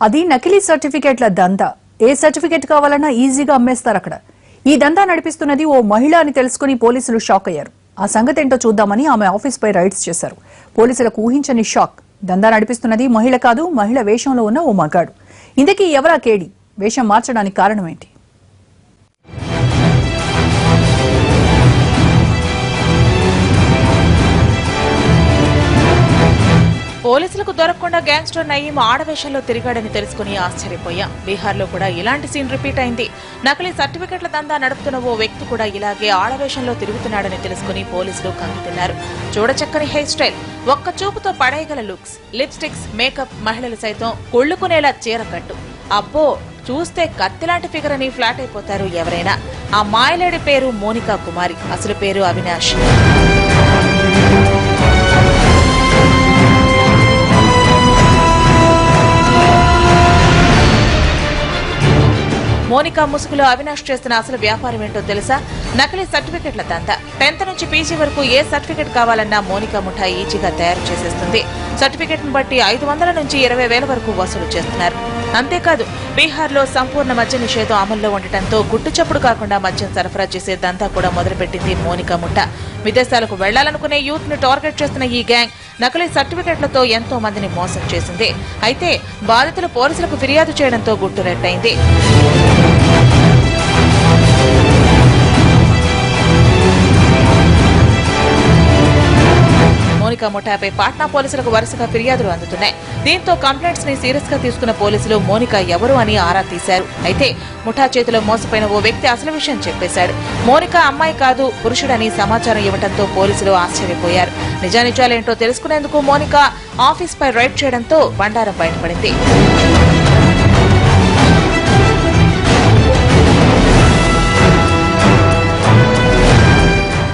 అది నకిలీ సర్టిఫికెట్ల దందా. ఏ సర్టిఫికెట్ కావాలన్నా ఈజీగా అమ్మేస్తారు అక్కడ. ఈ దందా నడిపిస్తున్నది ఓ మహిళ అని తెలుసుకుని పోలీసులు షాక్ అయ్యారు. ఆ సంగతి ఏంటో చూద్దామని ఆమె ఆఫీస్ పై రైడ్స్ చేశారు. పోలీసులకు ఊహించని షాక్. దందా నడిపిస్తున్నది మహిళ కాదు, మహిళ వేషంలో ఉన్న ఓ మగాడు. ఇందుకీ ఎవరా కేడి? వేషం మార్చడానికి కారణం ఏంటి? పోలీసులకు దొరకకుండా గ్యాంగ్స్టర్ నయీం ఆడవేషంలో తిరిగాడని తెలుసుకుని ఆశ్చర్యపోయాం. బీహార్లో కూడా ఇలాంటి సీన్ రిపీట్ అయింది. నకిలీ సర్టిఫికెట్ల దందా నడుపుతున్న ఓ వ్యక్తి కూడా ఇలాగే ఆడవేషంలో తిరుగుతున్నాడని తెలుసుకుని పోలీసులు కంగుతిన్నారు. చూడచక్కని హెయిర్ స్టైల్, ఒక్క చూపుతో పడేయగల లుక్స్, లిప్స్టిక్స్, మేకప్, మహిళలు సైతం కొళ్లుకునేలా చీరకట్టు. అబ్బో, చూస్తే కత్తిలాంటి ఫిగర్ అని ఫ్లాట్ అయిపోతారు ఎవరైనా. ఆ మాయలేడి పేరు మోనికా కుమారి, అసలు పేరు అవినాష్. మోనికా ముసుగులో అవినాష్ చేస్తున్న అసలు వ్యాపారం ఏంటో తెలుసా? నకిలీ సర్టిఫికెట్ల దందా. 10th నుంచి పీజీ వరకు ఏ సర్టిఫికెట్ కావాలన్నా మోనికా ముఠా ఈజీగా తయారు చేసేస్తుంది. సర్టిఫికెట్ ను బట్టి 500 నుంచి 20,000 వరకు వసూలు చేస్తున్నారు. అంతేకాదు, బీహార్లో సంపూర్ణ మద్య నిషేధం అమల్లో ఉండటంతో గుట్టుచప్పుడు కాకుండా మద్యం సరఫరా చేసే దంతా కూడా మొదలుపెట్టింది మోనికా ముఠా. విదేశాలకు వెళ్లాలనుకునే యూత్ ను టార్గెట్ చేస్తున్న ఈ గ్యాంగ్ నకిలీ సర్టిఫికెట్లతో ఎంతో మందిని మోసం చేసింది. అయితే బాధితులు పోలీసులకు ఫిర్యాదు చేయడంతో గుట్టురెట్టయింది. మోనికా ముఠాపై పాట్నా పోలీసులకు వరుసగా ఫిర్యాదులు అందుతున్నాయి. దీంతో కంప్లైంట్స్ ని సీరియస్ గా తీసుకున్న పోలీసులు మోనికా ఎవరు అని ఆరా తీశారు. అయితే ముఠా చేతిలో మోసపోయిన ఓ వ్యక్తి అసలు విషయం చెప్పేశాడు. మోనికా అమ్మాయి కాదు, పురుషుడని సమాచారం ఇవ్వడంతో పోలీసులు ఆశ్చర్యపోయారు. నిజానిజాలేంటో తెలుసుకునేందుకు మోనికా ఆఫీస్ పై రైడ్ చేయడంతో బండారం బయటపడింది.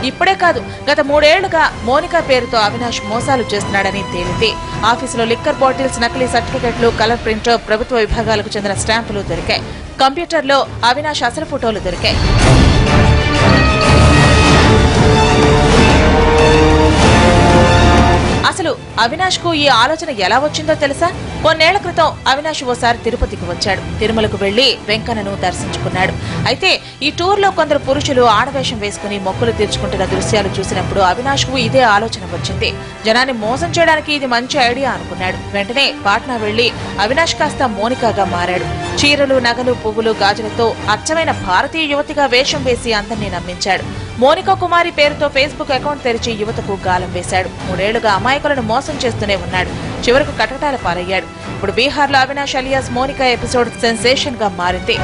ఇప్పుడే కాదు, గత 3 ఏళ్లుగా మోనికా పేరుతో అవినాష్ మోసాలు చేస్తున్నాడని తేలింది. ఆఫీసులో లిక్కర్ బాటిల్స్, నకిలీ సర్టిఫికెట్లు, కలర్ ప్రింటర్, ప్రభుత్వ విభాగాలకు చెందిన స్టాంపులు దొరికాయి. కంప్యూటర్లో అవినాష్ అసలు ఫోటోలు దొరికాయి. అసలు అవినాష్ కు ఈ ఆలోచన ఎలా వచ్చిందో తెలుసా? కొన్నేళ్ల క్రితం అవినాష్ ఓసారి తిరుపతికి వచ్చాడు. తిరుమలకు వెళ్లి వెంకన్నను దర్శించుకున్నాడు. అయితే ఈ టూర్ లో కొందరు పురుషులు ఆడవేషం వేసుకుని మొక్కులు తీర్చుకుంటున్న దృశ్యాలు చూసినప్పుడు అవినాష్ కు ఇదే ఆలోచన వచ్చింది. జనాన్ని మోసం చేయడానికి ఇది మంచి ఐడియా అనుకున్నాడు. వెంటనే పాట్నా వెళ్లి అవినాష్ కాస్త మోనికాగా మారాడు. చీరలు, నగలు, పువ్వులు, గాజులతో అచ్చమైన భారతీయ యువతిగా వేషం వేసి అందరినీ నమ్మించాడు. మోనికా కుమారి పేరుతో ఫేస్బుక్ అకౌంట్ తెరిచి యువతకు గాలం వేశాడు. 3 ఏళ్లుగా అమాయకులను మోసం చేస్తూనే ఉన్నాడు. చివరకు కటకటాల పాలయ్యాడు. ఇప్పుడు బీహార్లో అవినాష్ అలియాస్ మోనికా ఎపిసోడ్ సెన్సేషన్ గా మారింది.